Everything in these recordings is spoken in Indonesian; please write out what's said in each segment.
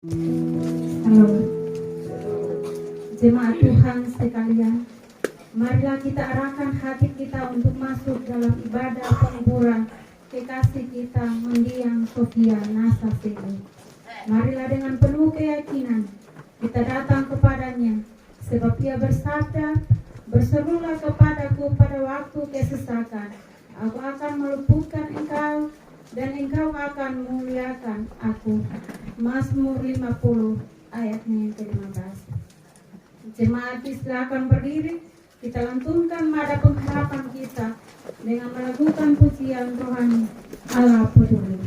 Halo, jemaat Tuhan sekalian, marilah kita arahkan hati kita untuk masuk dalam ibadah penguburan kekasih kita mendiang Sofia Nasaseli. Marilah dengan penuh keyakinan kita datang kepadanya, sebab ia bersabda, "Berserulah kepadaku pada waktu kesesakan, aku akan meluputkan engkau dan engkau akan memuliakan aku." Mazmur 50 ayatnya yang ke-15. Jemaat silakan berdiri, kita lantunkan nada pengharapan kita dengan melakukan pujian rohani Allah peduli.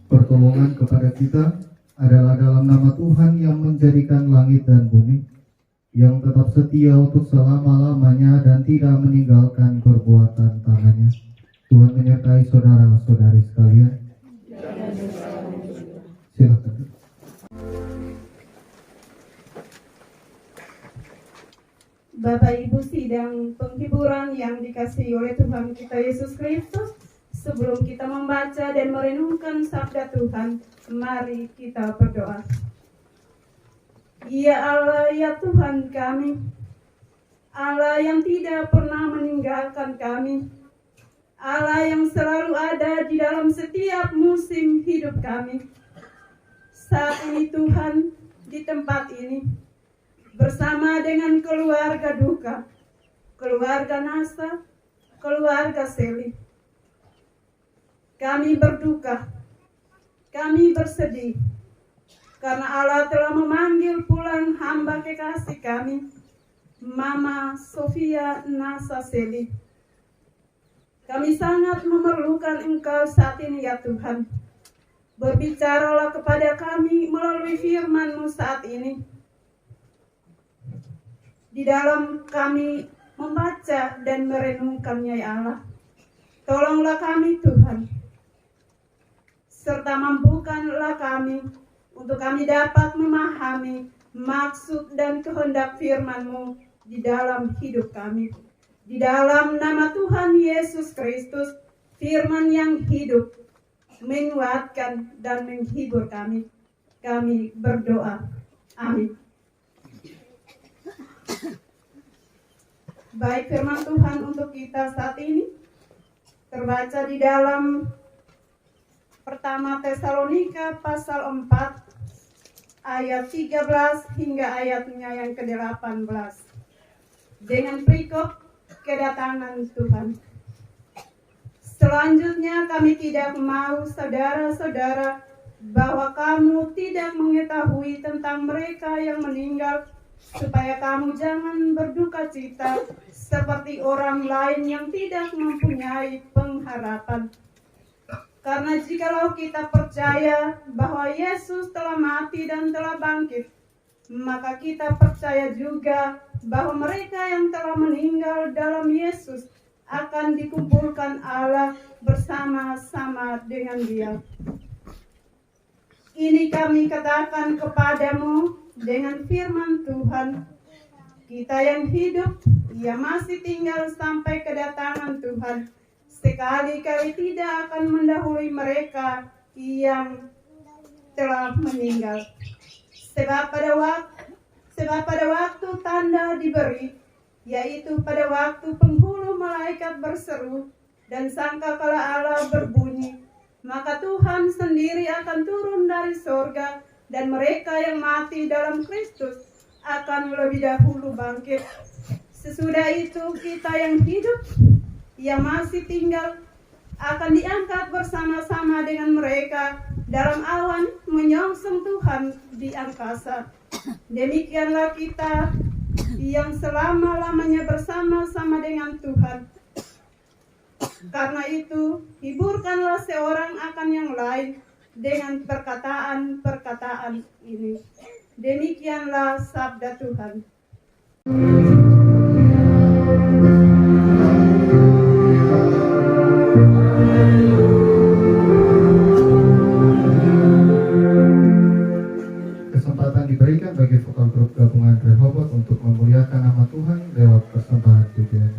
Pertolongan kepada kita adalah dalam nama Tuhan yang menjadikan langit dan bumi, yang tetap setia untuk selama-lamanya dan tidak meninggalkan perbuatan tangannya. Tuhan menyertai saudara-saudari sekalian. Silakan. Bapak Ibu sidang penghiburan yang dikasihi oleh Tuhan kita Yesus Kristus, sebelum kita membaca dan merenungkan sabda Tuhan, mari kita berdoa. Ya Allah, ya Tuhan kami, Allah yang tidak pernah meninggalkan kami, Allah yang selalu ada di dalam setiap musim hidup kami. Saat ini Tuhan, di tempat ini, bersama dengan keluarga duka, keluarga Nasa, keluarga Seli, kami berduka, kami bersedih, karena Allah telah memanggil pulang hamba kekasih kami, Mama Sofia Nasaseli. Kami sangat memerlukan Engkau saat ini ya Tuhan. Berbicaralah kepada kami melalui firman-Mu saat ini. Di dalam kami membaca dan merenungkannya ya Allah. Tolonglah kami Tuhan, serta mampukanlah kami untuk kami dapat memahami maksud dan kehendak firman-Mu di dalam hidup kami. Di dalam nama Tuhan Yesus Kristus, firman yang hidup, menguatkan dan menghibur kami. Kami berdoa. Amin. Baik, firman Tuhan untuk kita saat ini terbaca di dalam Pertama Tesalonika pasal 4 ayat 13 hingga ayatnya yang ke-18 dengan perikop kedatangan Tuhan. Selanjutnya kami tidak mau saudara-saudara bahwa kamu tidak mengetahui tentang mereka yang meninggal, supaya kamu jangan berduka cita seperti orang lain yang tidak mempunyai pengharapan. Karena jikalau kita percaya bahwa Yesus telah mati dan telah bangkit, maka kita percaya juga bahwa mereka yang telah meninggal dalam Yesus akan dikumpulkan Allah bersama-sama dengan Dia. Ini kami katakan kepadamu dengan firman Tuhan, kita yang hidup, ia masih tinggal sampai kedatangan Tuhan. Sekali-kali tidak akan mendahului mereka yang telah meninggal. Sebab pada waktu tanda diberi, yaitu pada waktu penghulu malaikat berseru dan sangkakala Allah berbunyi, maka Tuhan sendiri akan turun dari sorga dan mereka yang mati dalam Kristus akan lebih dahulu bangkit. Sesudah itu kita yang hidup, yang masih tinggal, akan diangkat bersama-sama dengan mereka dalam awan menyongsong Tuhan di angkasa. Demikianlah kita yang selama-lamanya bersama-sama dengan Tuhan. Karena itu, hiburkanlah seorang akan yang lain dengan perkataan-perkataan ini. Demikianlah sabda Tuhan. Kesempatan diberikan bagi vokal grup gabungan Rehoboth untuk memuliakan nama Tuhan lewat persembahan pujian.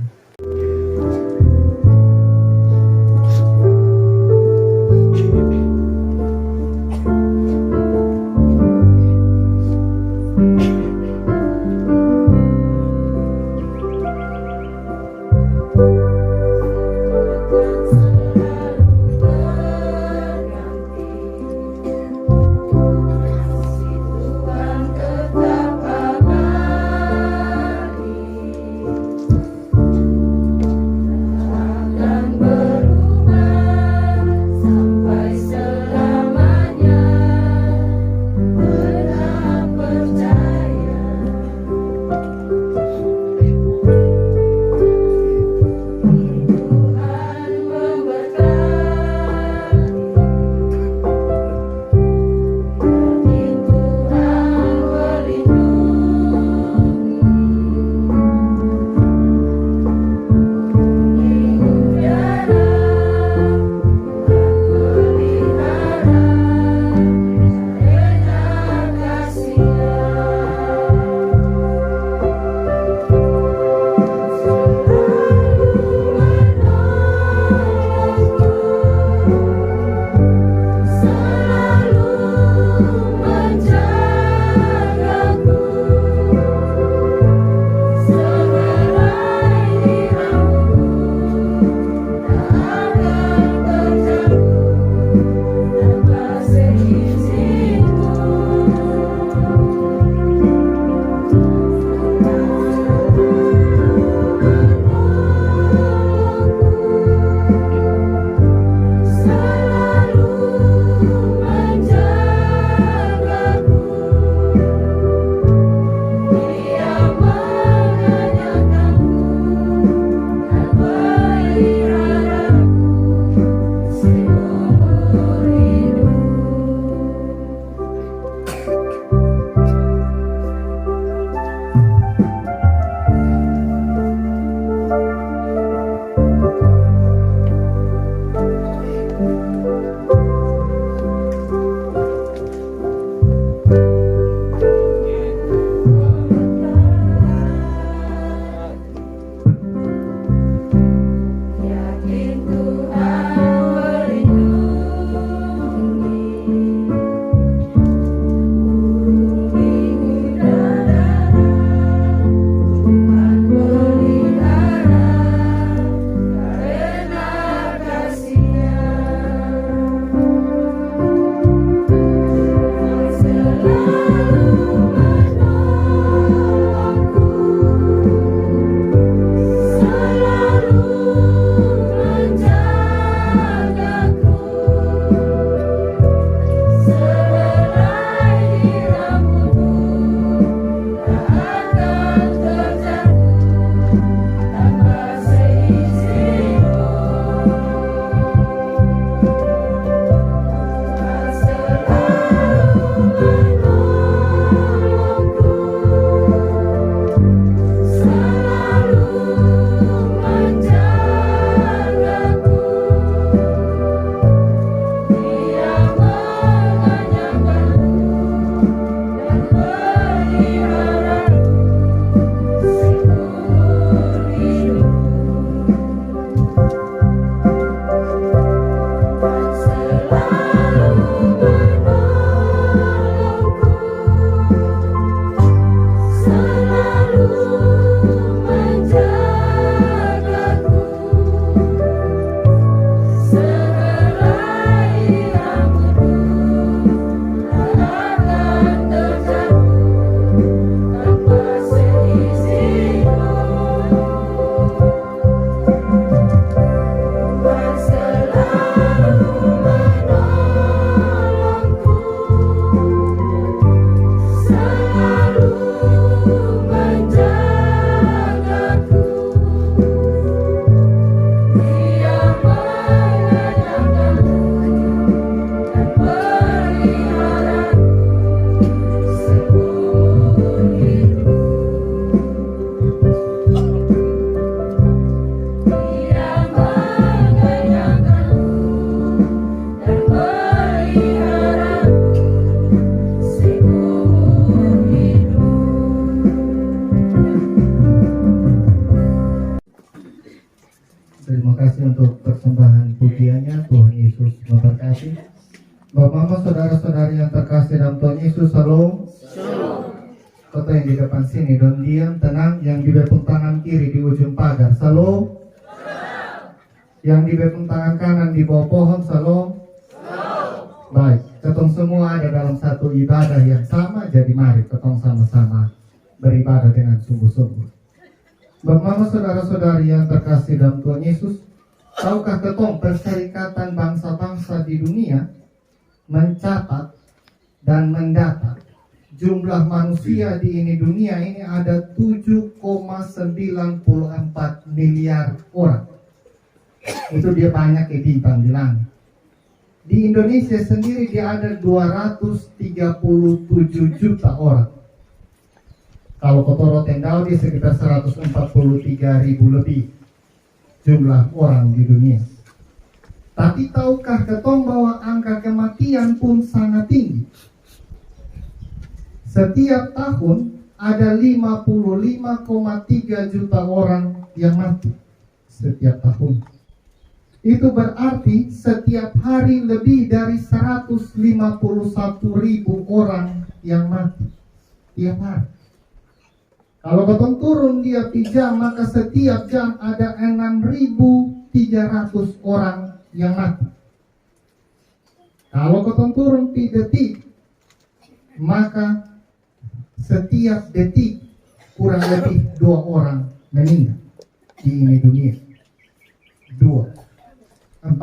untuk persembahan pujiannya. Tuhan Yesus memberkati. Bapak-bapak, saudara-saudari yang terkasih dalam Tuhan Yesus, shalom. Kota yang di depan sini, don diam, tenang. Yang di belakang tangan kiri di ujung pagar, shalom. Yang di belakang tangan kanan di bawah pohon, shalom. Baik, ketong semua ada dalam satu ibadah yang sama, jadi mari ketong sama-sama beribadah dengan sungguh-sungguh. Bapak-bapak, saudara-saudari yang terkasih dalam Tuhan Yesus, tahukah ketong Perserikatan Bangsa-Bangsa di dunia mencatat dan mendata jumlah manusia di dunia ini ada 7,94 miliar orang. Itu dia banyak kayak bintang di langit. Di Indonesia sendiri dia ada 237 juta orang. Kalau Kotoro Tendau dia sekitar 143 ribu lebih jumlah orang di dunia. Tapi tahukah ketong bahwa angka kematian pun sangat tinggi? Setiap tahun ada 55,3 juta orang yang mati setiap tahun. Itu berarti setiap hari lebih dari 151 ribu orang yang mati tiap hari. Kalau ketong turun dia jam, maka setiap jam ada 6.300 orang yang mati. Kalau ketong turun pi detik, maka setiap detik kurang lebih 2 orang meninggal di dunia. 2, 4,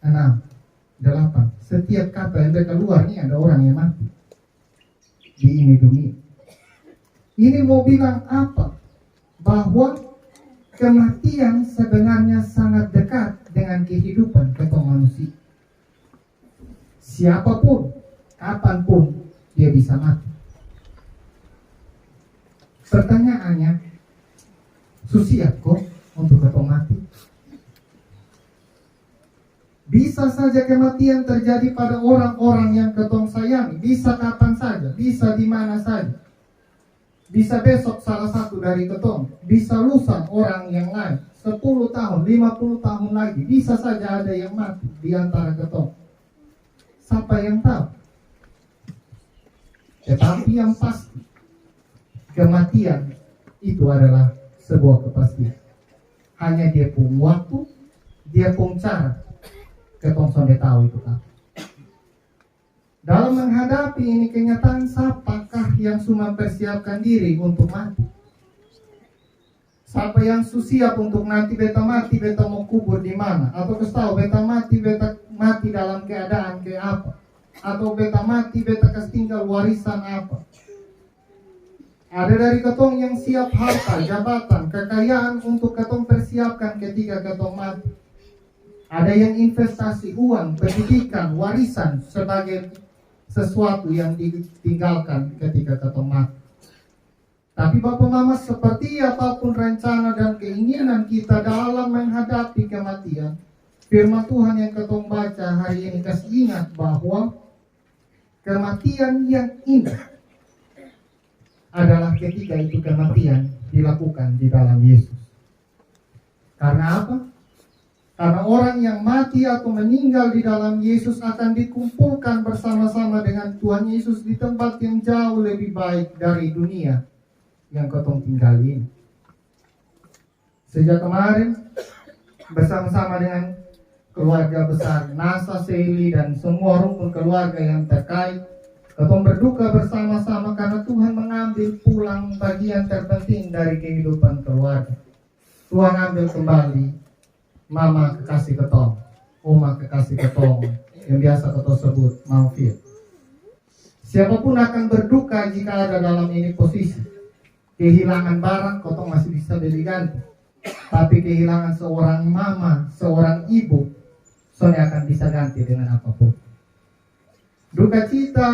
6, 8. Setiap kata yang keluar ini ada orang yang mati di dunia. Ini mau bilang apa? Bahwa kematian sebenarnya sangat dekat dengan kehidupan ketong manusia. Siapapun, kapanpun dia bisa mati. Pertanyaannya, siap kok untuk ketong mati? Bisa saja kematian terjadi pada orang-orang yang ketong sayangi. Bisa kapan saja, bisa di mana saja. Bisa besok salah satu dari ketong, bisa lusa orang yang lain, 10 tahun, 50 tahun lagi, bisa saja ada yang mati di antara ketong. Siapa yang tahu? Tetapi yang pasti, kematian itu adalah sebuah kepastian. Hanya dia pun waktu, dia pun cara, ketong sonde tahu itu kan. Dalam menghadapi ini kenyataan, siapakah yang sudah mempersiapkan diri untuk mati? Siapa yang siap untuk nanti beta mati, beta mau kubur di mana? Atau tahu beta mati dalam keadaan kayak apa? Atau beta mati, beta kasih tinggal warisan apa? Ada dari ketong yang siap harta, jabatan, kekayaan untuk ketong persiapkan ketika ketong mati. Ada yang investasi uang, pendidikan, warisan sebagai sesuatu yang ditinggalkan ketika ketong mati. Tapi Bapak Mama, seperti apapun rencana dan keinginan kita dalam menghadapi kematian, firman Tuhan yang ketong baca hari ini kasih ingat bahwa kematian yang indah adalah ketika itu kematian dilakukan di dalam Yesus. Karena apa? Karena orang yang mati atau meninggal di dalam Yesus akan dikumpulkan bersama-sama dengan Tuhan Yesus di tempat yang jauh lebih baik dari dunia yang ketong tinggal ini. Sejak kemarin bersama-sama dengan keluarga besar Nasa, Seli, dan semua rumpun keluarga yang terkait, ketong berduka bersama-sama karena Tuhan mengambil pulang bagian terpenting dari kehidupan keluarga. Tuhan ambil kembali Mama kekasih ketong, Oma kekasih ketong, yang biasa ketong sebut Maufir. Siapapun akan berduka jika ada dalam ini posisi. Kehilangan barang ketong masih bisa beli ganti, tapi kehilangan seorang mama, seorang ibu, soalnya akan bisa ganti dengan apapun. Duka cita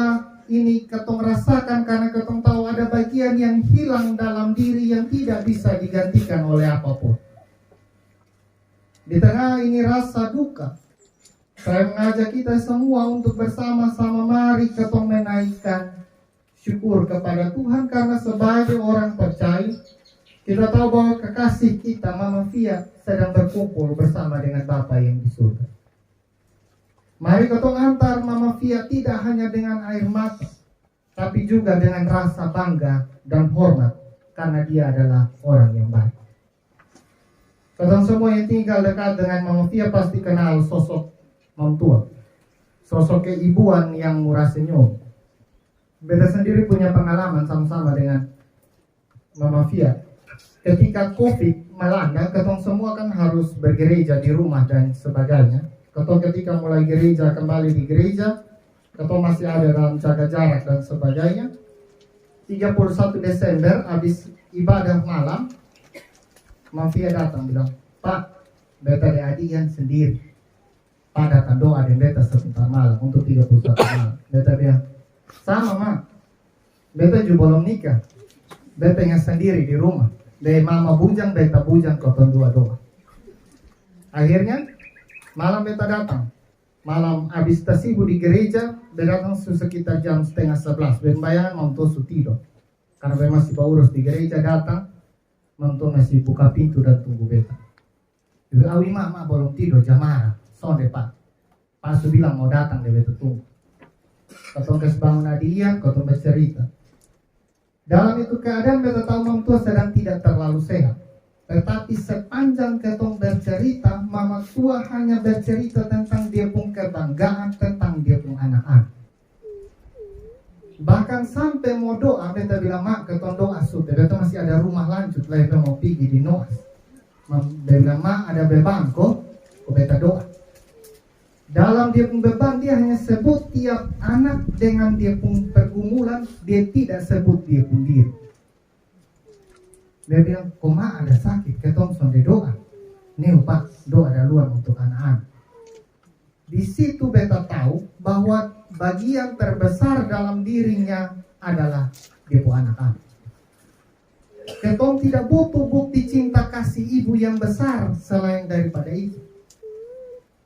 ini ketong rasakan karena ketong tahu ada bagian yang hilang dalam diri yang tidak bisa digantikan oleh apapun. Di tengah ini rasa duka, saya mengajak kita semua untuk bersama-sama mari ketong menaikkan syukur kepada Tuhan, karena sebagai orang percaya Kita tahu bahwa kekasih kita, Mama Fia, sedang berkumpul bersama dengan Bapa yang di surga. Mari kita antar Mama Fia tidak hanya dengan air mata, tapi juga dengan rasa bangga dan hormat, karena dia adalah orang yang baik. Kadang semua yang tinggal dekat dengan Mama Fia pasti kenal sosok Mamtua, sosok keibuan yang murah senyum. Beta sendiri punya pengalaman sama-sama dengan Mama Fia. Ketika COVID melanda, ketong semua kan harus bergereja di rumah dan sebagainya. Ketong ketika mulai gereja, kembali di gereja, ketong masih ada dalam jaga jarak dan sebagainya. 31 Desember habis ibadah malam, Mama Fia datang bilang, "Pak, beta de adian sendiri. Pak datang doa dan beta sebentar malam untuk 31 malam." Beta bilang, "Sama, Ma. Beta juga belum nikah. Beta yang sendiri di rumah. Dari mama bujang, beta bujang, kotong doa." Akhirnya malam beta datang. Malam habis tasibu di gereja, beta datang sekitar jam 10:30. Beta bayang mau tidur. Karena beta masih urus di gereja, datang. Mantu masih buka pintu dan tunggu beta. Jadi awi mama belum tidur, jam marah. Sonde Pak. Pas bilang mau datang, dia beta tunggu. Kotong kes bangun adian, kotong bercerita. Dalam itu keadaan beta tahu Mama Tua sedang tidak terlalu sehat. Tetapi sepanjang ketong bercerita, Mama Tua hanya bercerita tentang dia pun kebanggaan, tentang dia pun anak-anak. Bahkan sampai mau doa, beta bilang, "Mak, ketong doa sudah, beta masih ada rumah lanjut, lah beta mau pergi di Noas." Beta bilang, "Mak, ada beban kok beta doa." Dalam dia pun beban, dia hanya sebut tiap anak dengan dia pun pergumulan, dia tidak sebut dia pun diri. Dia bilang, "Koma ada sakit, ketong sonde doa. Nih Pak, doa ada luar untuk anak-anak." Di situ beta tahu bahwa bagian terbesar dalam dirinya adalah dia pun anak-anak. Ketong tidak butuh bukti cinta kasih ibu yang besar selain daripada itu.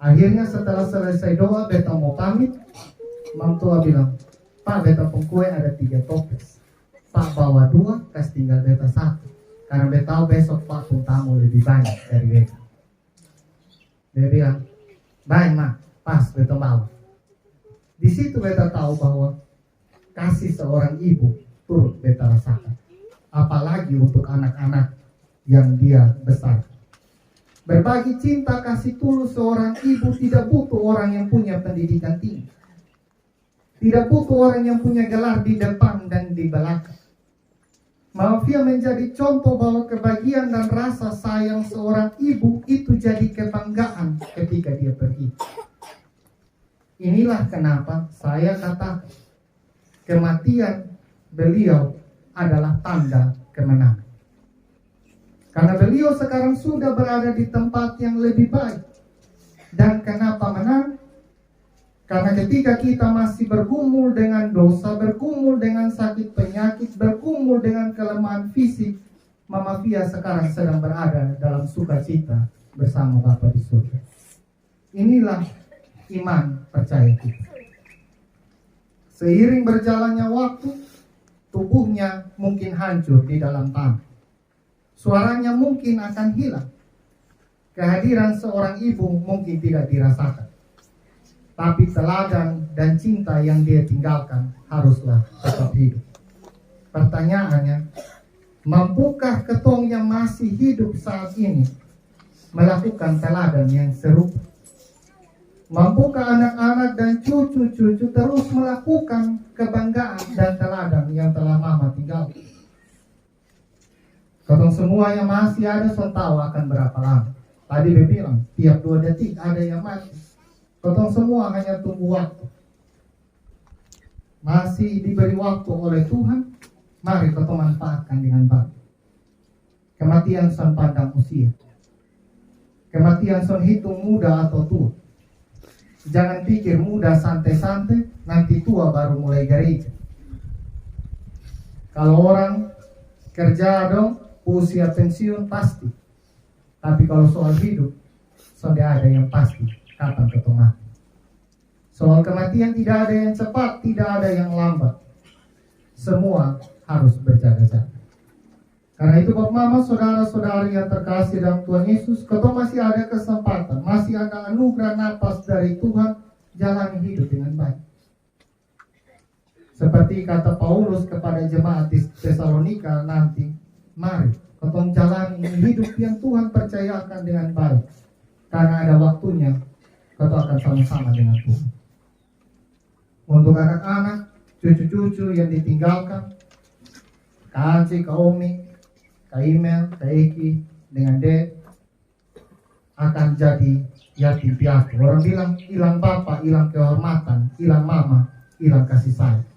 Akhirnya setelah selesai doa, beta mau pamit. Mam Tua bilang, "Pak, beta pun kue ada 3 toples. Pak bawa 2, kas tinggal beta 1. Karena beta tahu besok Pak pun tamu lebih banyak dari beta." Dia bilang, "Baik Ma, pas beta bawa." Di situ beta tahu bahwa kasih seorang ibu turut beta rasakan. Apalagi untuk anak-anak yang dia besar. Berbagi cinta kasih tulus seorang ibu tidak butuh orang yang punya pendidikan tinggi. Tidak butuh orang yang punya gelar di depan dan di belakang. Mama Fia menjadi contoh bahwa kebahagiaan dan rasa sayang seorang ibu itu jadi kebanggaan ketika dia pergi. Inilah kenapa saya katakan kematian beliau adalah tanda kemenangan. Karena beliau sekarang sudah berada di tempat yang lebih baik. Dan kenapa menang? Karena ketika kita masih bergumul dengan dosa, bergumul dengan sakit penyakit, bergumul dengan kelemahan fisik, Mama Fia sekarang sedang berada dalam sukacita bersama Bapa di surga. Inilah iman percaya kita. Seiring berjalannya waktu, tubuhnya mungkin hancur di dalam tanah. Suaranya mungkin akan hilang. Kehadiran seorang ibu mungkin tidak dirasakan. Tapi teladan dan cinta yang dia tinggalkan haruslah tetap hidup. Pertanyaannya, mampukah ketong yang masih hidup saat ini melakukan teladan yang serupa? Mampukah anak-anak dan cucu-cucu terus melakukan kebanggaan dan teladan yang telah Mama tinggalkan? Ketong semua yang masih ada tahu akan berapa lama. Tadi dia bilang, tiap 2 detik ada yang mati. Ketong semua hanya tunggu waktu. Masih diberi waktu oleh Tuhan, mari ketong manfaatkan dengan baik. Kematian son pandang usia. Kematian son hitung muda atau tua. Jangan pikir muda santai-santai, nanti tua baru mulai gereja. Kalau orang kerja dong, usia pensiun pasti. Tapi kalau soal hidup, sudah ada yang pasti kapan ketong mati. Soal kematian tidak ada yang cepat, tidak ada yang lambat. Semua harus berjaga-jaga. Karena itu Bapak Mama, saudara-saudari yang terkasih dalam Tuhan Yesus, kalau masih ada kesempatan, masih ada anugerah napas dari Tuhan, jalani hidup dengan baik. Seperti kata Paulus kepada jemaat di Tesalonika nanti, mari ketong jalani hidup yang Tuhan percayakan dengan baik. Karena ada waktunya, ketong akan sama-sama dengan Tuhan. Untuk anak-anak, cucu-cucu yang ditinggalkan, Kak Anci, Kak Omi, Kak Imel, Kak Eki, dengan Dek, akan jadi yatim piatu. Orang bilang hilang bapak, hilang kehormatan, hilang mama, hilang kasih sayang.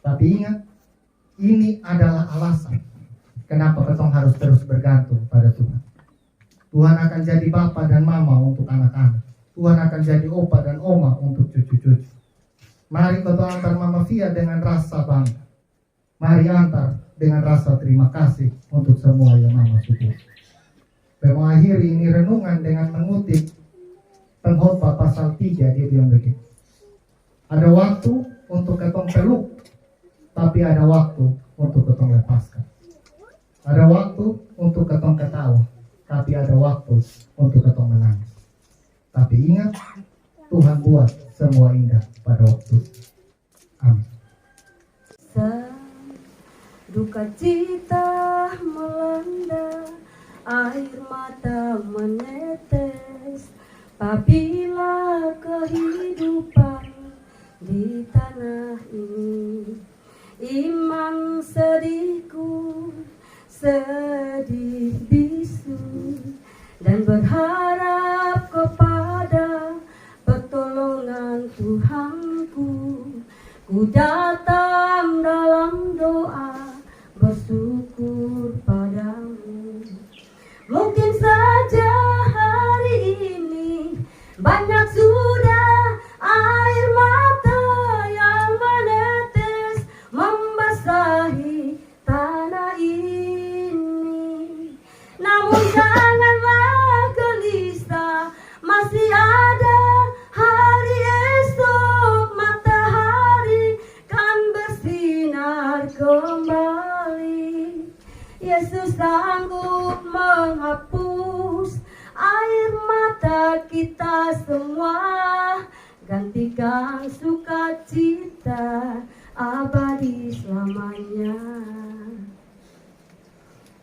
Tapi ingat, ini adalah alasan kenapa ketong harus terus bergantung pada Tuhan. Tuhan akan jadi bapak dan mama untuk anak-anak. Tuhan akan jadi opa dan oma untuk cucu-cucu. Mari ketong antar Mama Fia dengan rasa bangga. Mari antar dengan rasa terima kasih untuk semua yang Mama syukur. Mengakhiri ini renungan dengan mengutip Pengkhotbah pasal 3, dia bilang begitu. Ada waktu untuk ketong peluk, tapi ada waktu untuk ketong lepaskan. Ada waktu untuk ketong ketawa, tapi ada waktu untuk ketong menangis. Tapi ingat, Tuhan buat semua indah pada waktu. Amin. Duka cita melanda, air mata menetes, apabila kehidupan di tanah ini. Iman sedihku sedih bisu, dan berharap kepada pertolongan Tuhanku. Ku datang dalam doa bersyukur padamu. Mungkin saja hari ini banyak sudah air mata yang menetes membasahi tanah ini. Namun janganlah gelisah, masih ada hari esok, matahari kan bersinar kembali. Yesus sanggup menghapus air mata kita semua, gantikan sukacita abadi selamanya.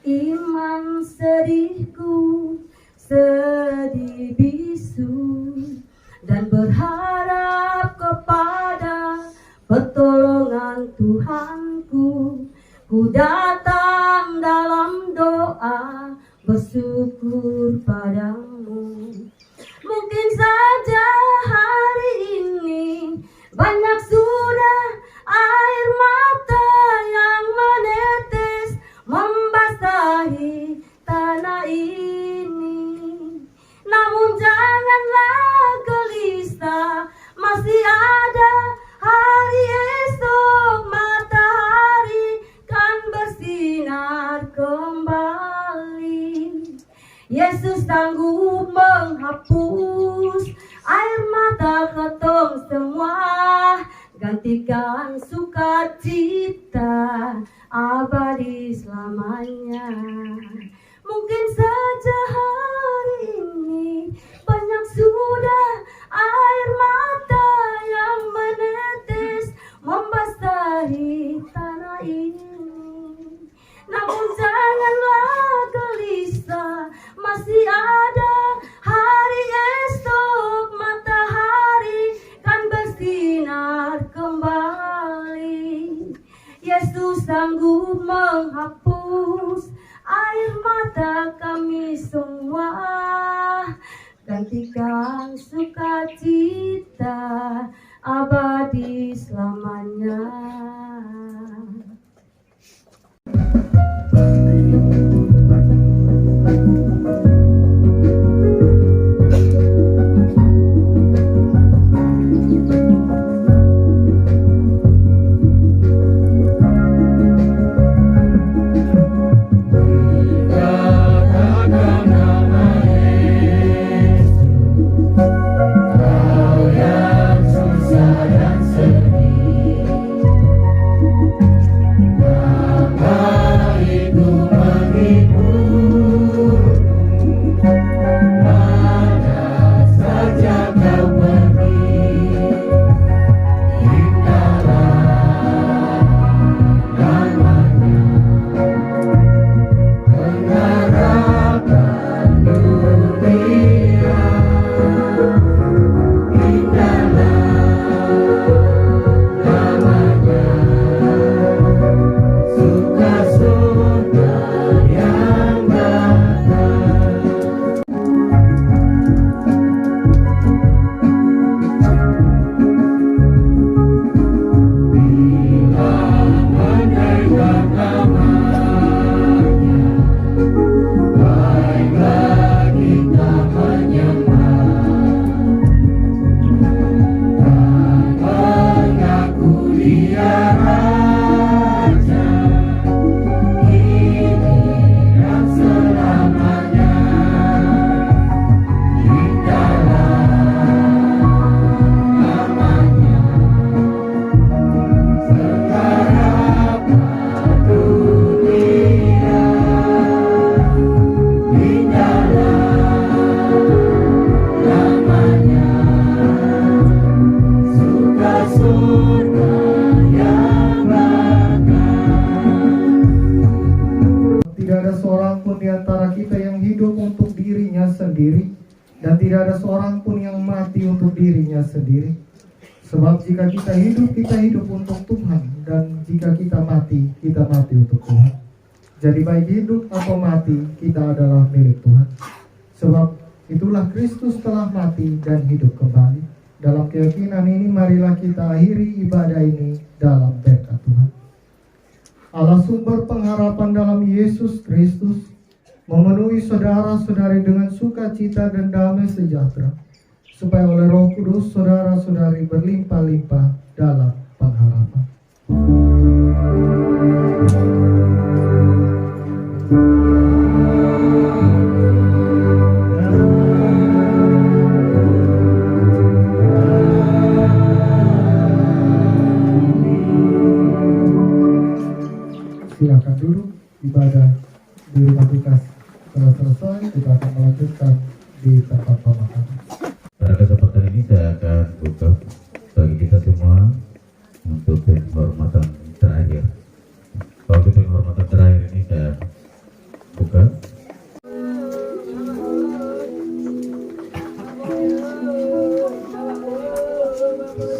Iman sedihku sedih bisu, dan berharap kepada pertolongan Tuhanku. Ku datang dalam doa bersyukur padamu. Mungkin saja hari ini banyak sudah air mata yang menetes membasahi tanah ini. Namun janganlah gelisah, masih ada hari esok, matahari kan bersinar kembali. Yesus sanggup menghapus air mata ketong semua, gantikan sukacita abadi selamanya. Mungkin saja hari ini banyak sudah air mata yang menetes membasahi tanah ini. Namun janganlah gelisah, masih ada hari esok, matahari kan bersinar kembali. Yesus sanggup menghapus air mata kami semua, gantikan sukacita abadi selamanya. Kau yang susah dan sedih, dan tidak ada seorang pun yang mati untuk dirinya sendiri. Sebab jika kita hidup untuk Tuhan, dan jika kita mati untuk Tuhan. Jadi baik hidup atau mati, kita adalah milik Tuhan. Sebab itulah Kristus telah mati dan hidup kembali. Dalam keyakinan ini, marilah kita akhiri ibadah ini dalam berkat Tuhan. Allah sumber pengharapan dalam Yesus Kristus memenuhi saudara-saudari dengan sukacita dan damai sejahtera, supaya oleh Roh Kudus saudara-saudari berlimpah-limpah dalam pengharapan. Silakan duduk. Ibadah di rumah kita telah selesai. Kita akan melanjutkan di tempat pemakaman. Pada kesempatan ini saya akan buka bagi kita semua untuk penghormatan terakhir. Bagi penghormatan terakhir ini saya buka.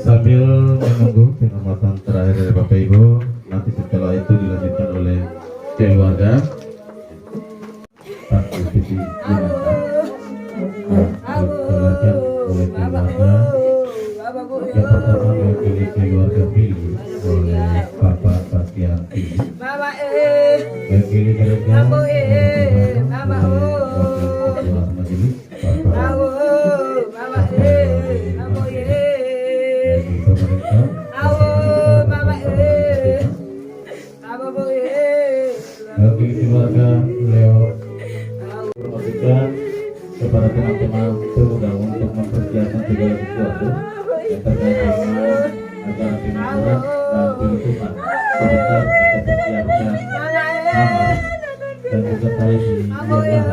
Sambil menunggu penghormatan terakhir dari Bapak Ibu, nanti setelah itu dilanjutkan oleh keluarga Pak Bupati Jenazah. Dijelaskan oleh keluarga. Yang pertama mewakili keluarga Billy oleh Bapak Bastian Billy. Mewakili gereja oleh wakil ketua majelis Bapak dari pemerintah. Mewakili keluarga Leo memastikan kepada teman-teman pemuda untuk mempersiapkan segala sesuatu yang terkait dengan acara penghiburan dan penutupan sebentar kita persiapkan kamar dan juga tali di bahan.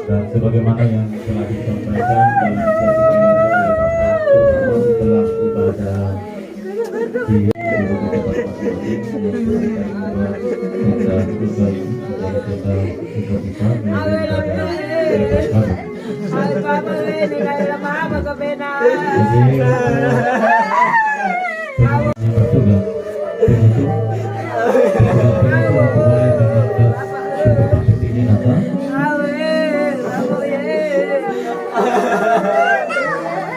Dan sebagaimana yang telah disampaikan dalam inisiatif keluarga oleh Bapak, terutama setelah ibadah di berbagai tempat masing-masing memberikan dan juga ini dari total untuk kita menjadi ibadah lepas kabut. Jadi yang bertugas penutup memperoleh dengan seperti ini Natal.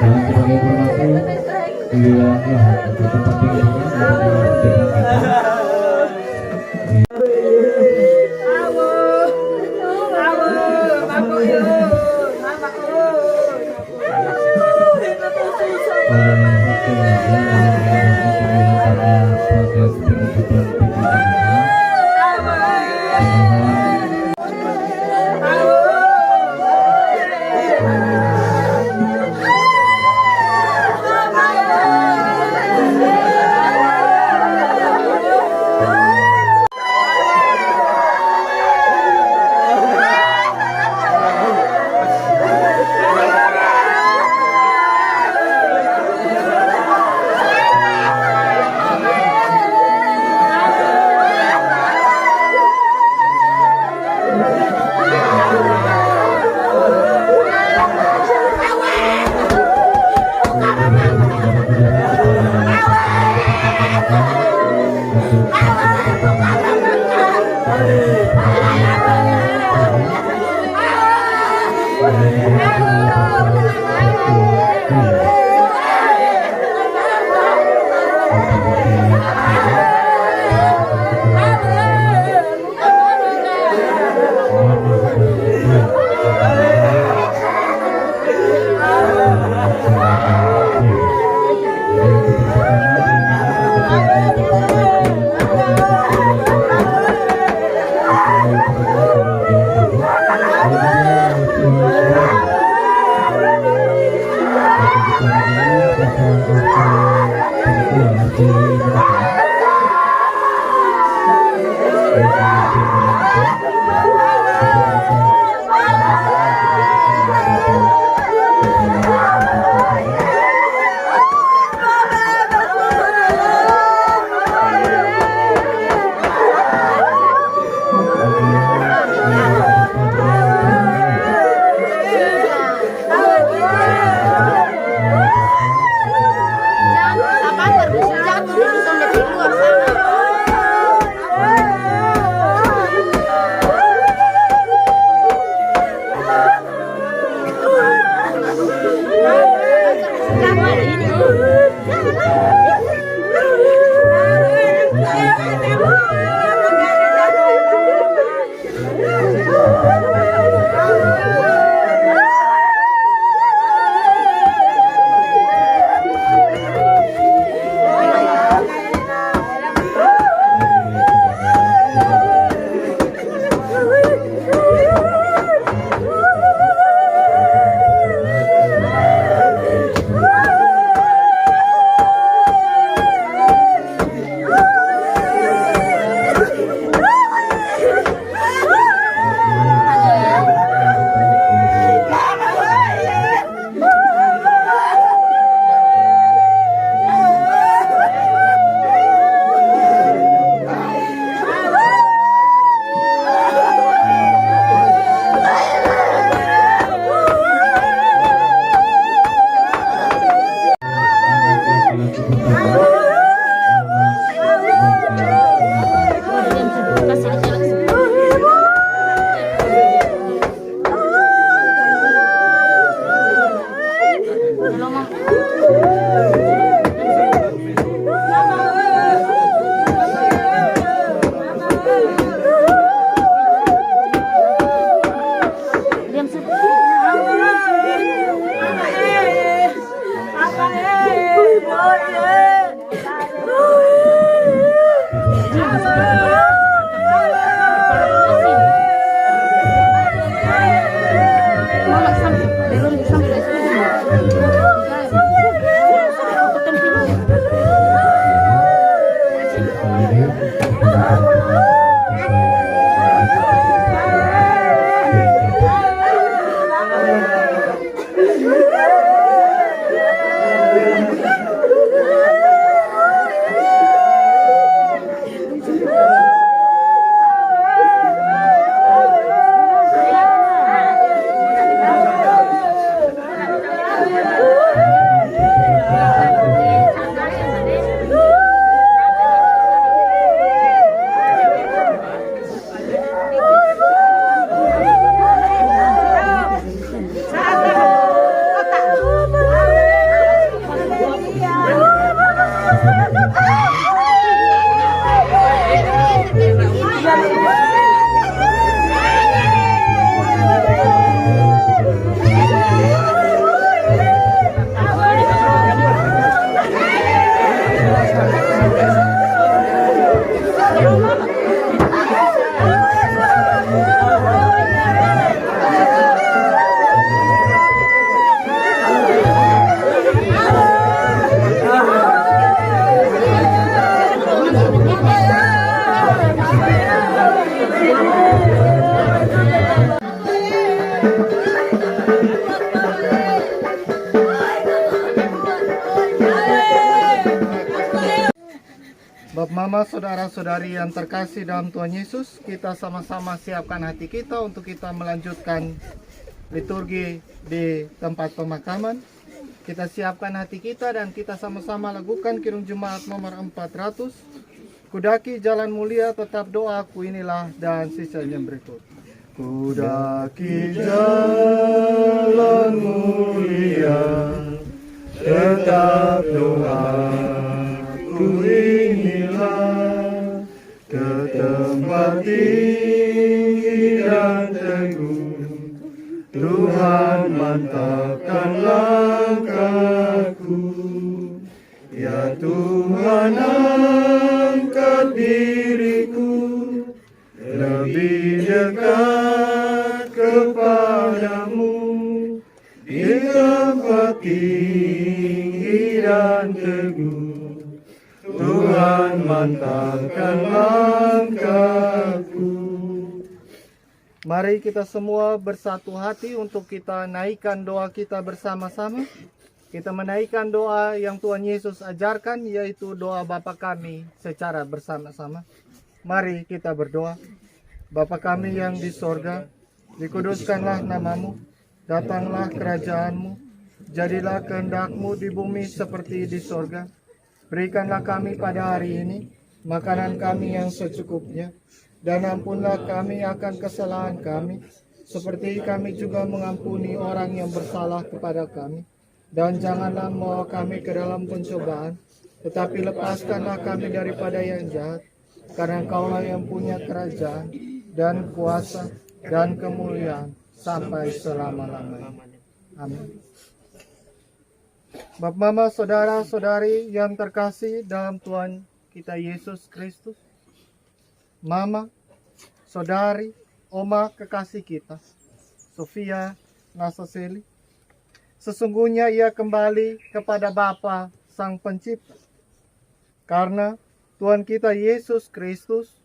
Dan sebagai informasi wilayah atau tempat tinggalnya adalah depan kita. Proses penutupan Bapak Mama, saudara-saudari yang terkasih dalam Tuhan Yesus, kita sama-sama siapkan hati kita untuk kita melanjutkan liturgi di tempat pemakaman. Kita siapkan hati kita dan kita sama-sama lakukan Kirung Jemaat nomor 400. Kudaki jalan mulia, tetap doaku inilah dan sisanya berikut. Kudaki jalan mulia, tetap doaku inilah, ke tempat tinggi dan teguh. Tuhan mantapkan langkahku, ya Tuhan angkat diriku lebih dekat kepadamu, di tempat tinggi dan teguh. Tuhan mantapkan langkahku. Mari kita semua bersatu hati untuk kita naikkan doa kita bersama-sama. Kita menaikkan doa yang Tuhan Yesus ajarkan, yaitu doa Bapa kami secara bersama-sama. Mari kita berdoa. Bapa kami yang di sorga, dikuduskanlah namamu, datanglah kerajaanmu, jadilah kehendak-Mu di bumi seperti di sorga. Berikanlah kami pada hari ini makanan kami yang secukupnya, dan ampunlah kami akan kesalahan kami, seperti kami juga mengampuni orang yang bersalah kepada kami. Dan janganlah membawa kami ke dalam pencobaan, tetapi lepaskanlah kami daripada yang jahat. Karena Engkaulah yang punya kerajaan dan kuasa dan kemuliaan sampai selama-lamanya. Amin. Bapak, Mama, saudara-saudari yang terkasih dalam Tuhan kita Yesus Kristus, Mama, saudari, Oma kekasih kita, Sofia Nasaseli, sesungguhnya ia kembali kepada Bapa Sang Pencipta. Karena Tuhan kita Yesus Kristus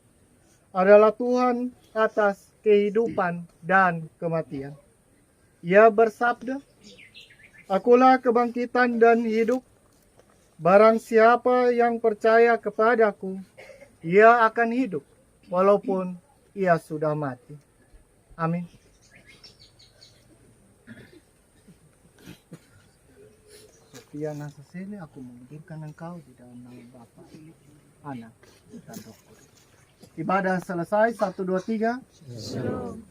adalah Tuhan atas kehidupan dan kematian. Ia bersabda, "Akulah kebangkitan dan hidup. Barang siapa yang percaya kepadaku, ia akan hidup walaupun ia sudah mati." Amin. Sofia Nasaseli, aku mengundurkan engkau di dalam nama Bapa, Anak, dan Roh Kudus. Ibadah selesai. 1, 2, 3. Shalom.